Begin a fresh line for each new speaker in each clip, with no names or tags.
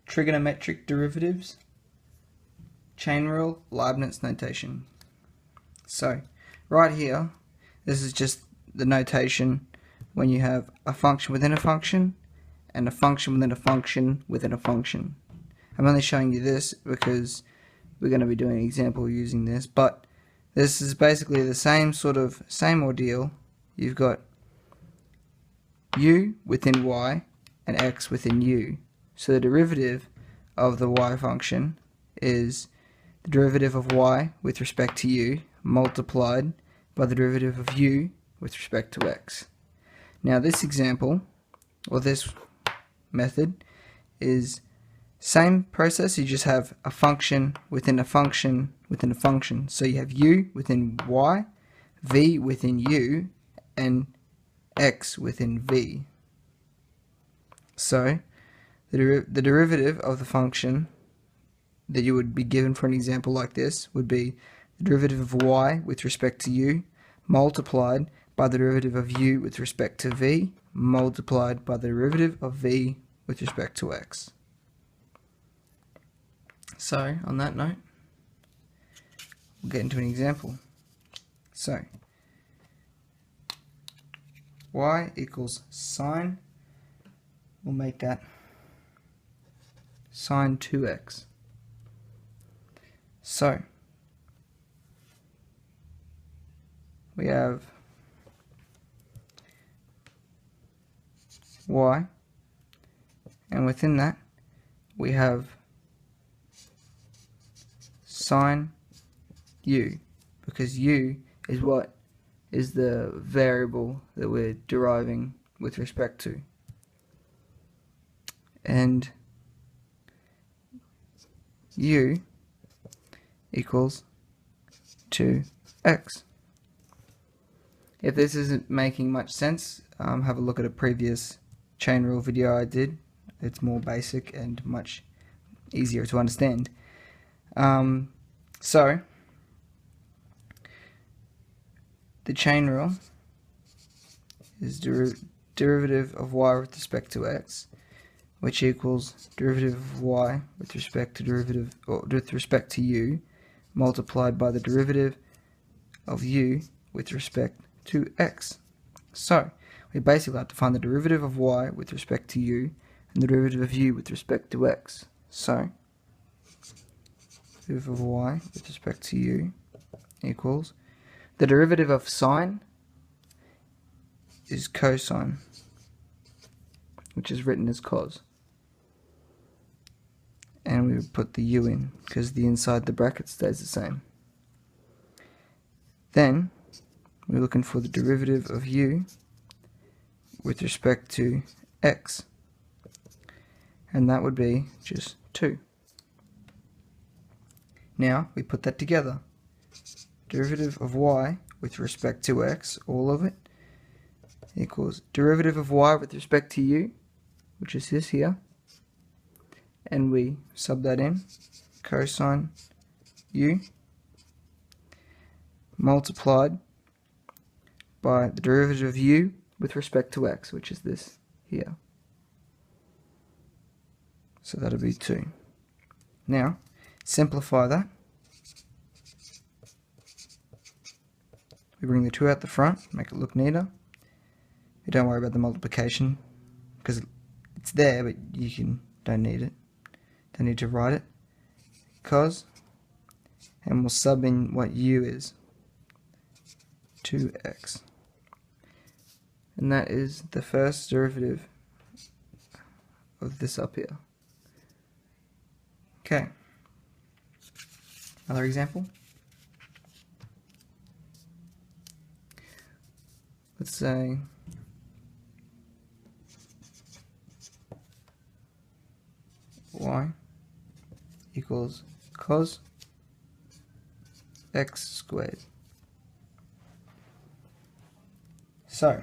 trigonometric derivatives, chain rule, Leibniz notation. So right here, this is just the notation when you have a function within a function and a function within a function within a function. I'm only showing you this because we're going to be doing an example using this, but this is basically the same ordeal. You've got u within y and x within u. So the derivative of the y function is the derivative of y with respect to u multiplied by the derivative of u with respect to x. Now this example, or this method, is same process. You just have a function within a function within a function. So you have u within y, v within u, and x within v. So the derivative of the function that you would be given for an example like this would be the derivative of y with respect to u multiplied by the derivative of u with respect to v multiplied by the derivative of v with respect to x. So on that note, we'll get into an example. So y equals sine, we'll make that sine 2x. So we have y, and within that we have sine u, because u is what is the variable that we're deriving with respect to, and u equals 2x. If this isn't making much sense, have a look at a previous chain rule video I did. It's more basic and much easier to understand. So the chain rule is derivative of y with respect to x, which equals derivative of y with respect to u multiplied by the derivative of u with respect to x. So we basically have to find the derivative of y with respect to u and the derivative of u with respect to x. So derivative of y with respect to u equals the derivative of sine is cosine, which is written as cos, and we would put the u in because the inside the bracket stays the same. Then we're looking for the derivative of u with respect to x, and that would be just 2. Now we put that together. Derivative of y with respect to x, all of it, equals derivative of y with respect to u, which is this here, and we sub that in, cosine u multiplied by the derivative of u with respect to x, which is this here. So that'll be 2. Now simplify that. We bring the 2 out the front, make it look neater. You don't worry about the multiplication because it's there, but you don't need it. Don't need to write it. Cos, and we'll sub in what u is, 2x. And that is the first derivative of this up here. Okay. Another example. Let's say y equals cos x squared. So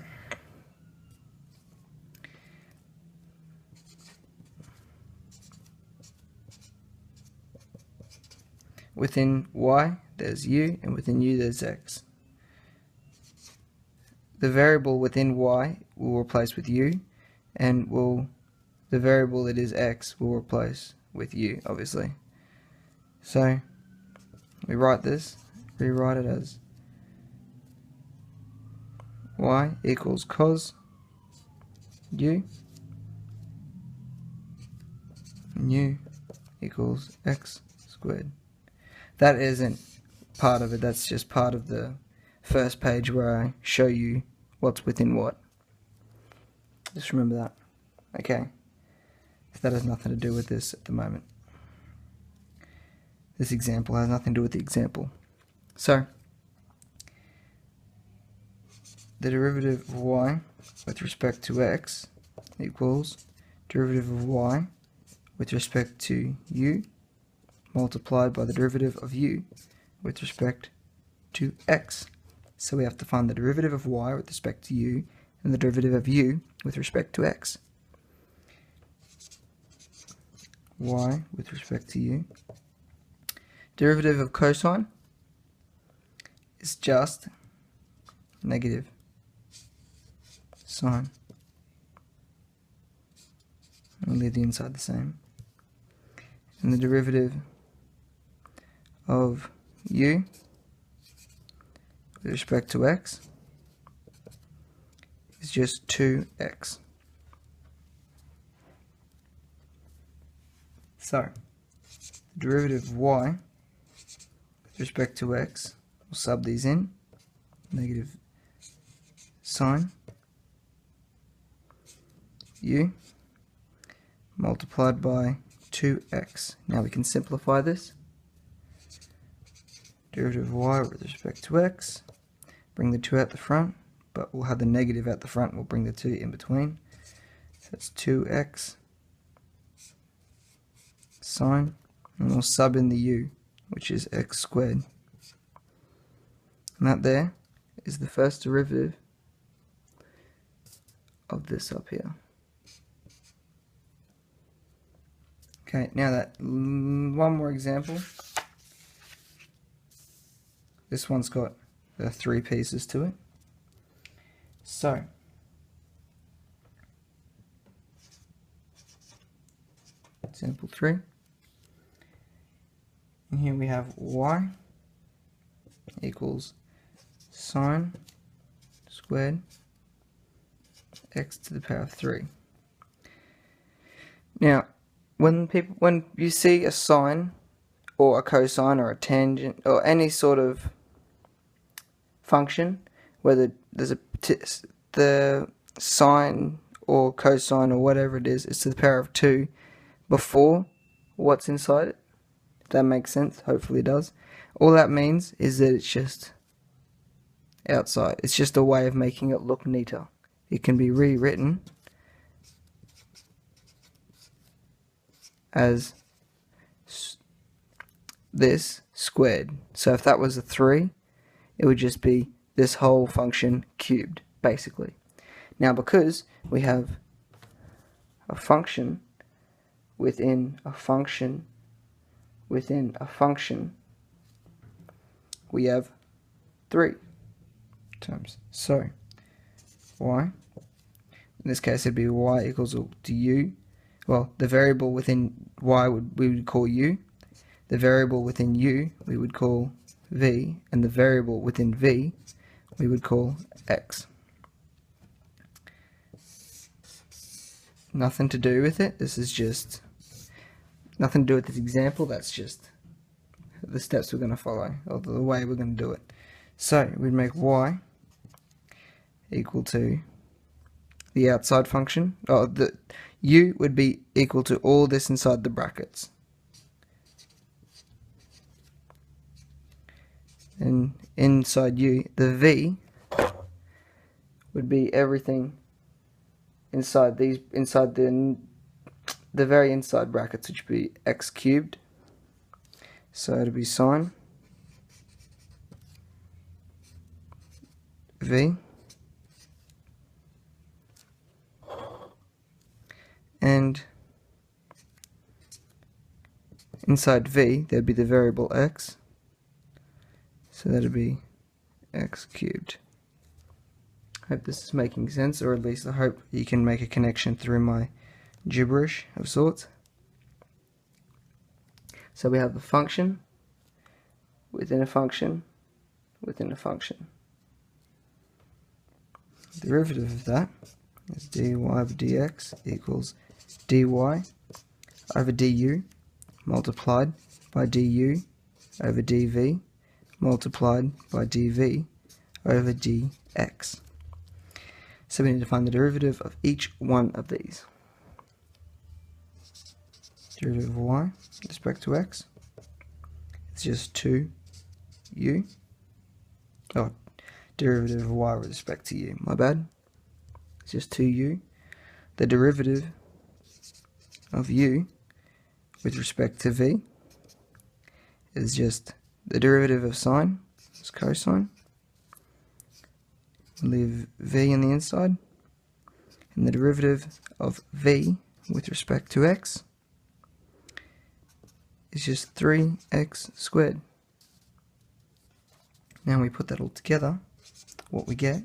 within y there's u, and within u there's x. The variable within y will replace with u, and we'll the variable that is x will replace with u, obviously. So we write this, rewrite it as y equals cos u, and u equals x squared. That isn't part of it, that's just part of the first page where I show you what's within what. Just remember that. Okay. So that has nothing to do with this at the moment. This example has nothing to do with the example. So, the derivative of y with respect to x equals derivative of y with respect to u multiplied by the derivative of u with respect to x. So we have to find the derivative of y with respect to u and the derivative of u with respect to x. Y with respect to u. Derivative of cosine is just negative sine. We'll leave the inside the same. And the derivative of u with respect to x is just 2x. So, the derivative of y with respect to x, we'll sub these in, negative sine u multiplied by 2x. Now we can simplify this. Derivative of y with respect to x, bring the 2 out the front, but we'll have the negative at the front, we'll bring the 2 in between. So that's 2x sine, and we'll sub in the u, which is x squared. And that there is the first derivative of this up here. Okay, now that one more example. This one's got 3 pieces to it. So, example 3. And here we have y equals sine squared x to the power of 3. Now, when you see a sine or a cosine or a tangent or any sort of function, whether there's the sine or cosine or whatever it is to the power of 2 before what's inside it, if that makes sense, hopefully it does. All that means is that it's just outside. It's just a way of making it look neater. It can be rewritten as this squared. So if that was a 3, it would just be this whole function cubed, basically. Now, because we have a function within a function within a function, we have 3 terms. So, y, in this case it'd be y equals to u. Well, the variable within y we would call u, the variable within u we would call v, and the variable within v we would call x. Nothing to do with it, this is just nothing to do with this example, that's just the steps we're going to follow, or the way we're going to do it. So, we'd make y equal to the outside function, or the u would be equal to all this inside the brackets. And inside u, the v would be everything inside these, inside the very inside brackets, which would be x cubed. So it'll be sine v, and inside v there'd be the variable x, so that'd be x cubed. I hope this is making sense, or at least I hope you can make a connection through my gibberish of sorts. So we have a function within a function within a function. The derivative of that is dy over dx equals dy over du multiplied by du over dv multiplied by dv over dx. So we need to find the derivative of each one of these. Derivative of y with respect to x, it's just 2u. Oh, derivative of y with respect to u, my bad. It's just 2u. The derivative of u with respect to v is just the derivative of sine, it's cosine. We'll leave v on the inside. And the derivative of v with respect to x is just 3x squared. Now we put that all together, what we get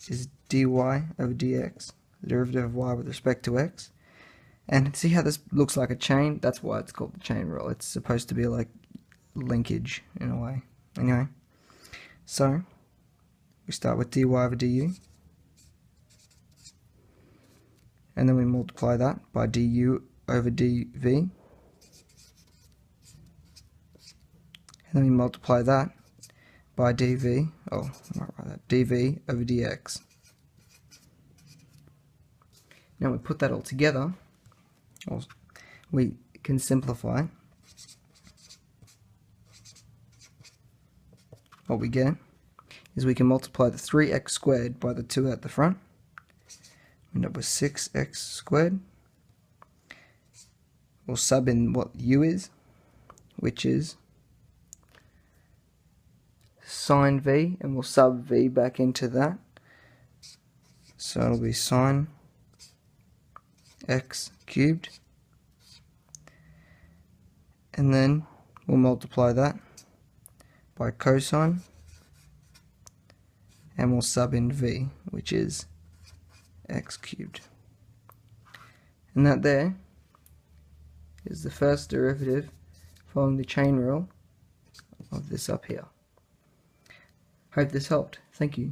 is dy over dx, the derivative of y with respect to x. And see how this looks like a chain? That's why it's called the chain rule. It's supposed to be like linkage in a way. Anyway, so we start with dy over du, and then we multiply that by du over dv, and then we multiply that by dv, dv over dx. Now we put that all together, we can simplify. What we get is we can multiply the 3x squared by the 2 at the front. We end up with 6x squared. We'll sub in what u is, which is sine v, and we'll sub v back into that. So it'll be sine x cubed. And then we'll multiply that by cosine, and we'll sub in v, which is x cubed. And that there is the first derivative following the chain rule of this up here. Hope this helped. Thank you.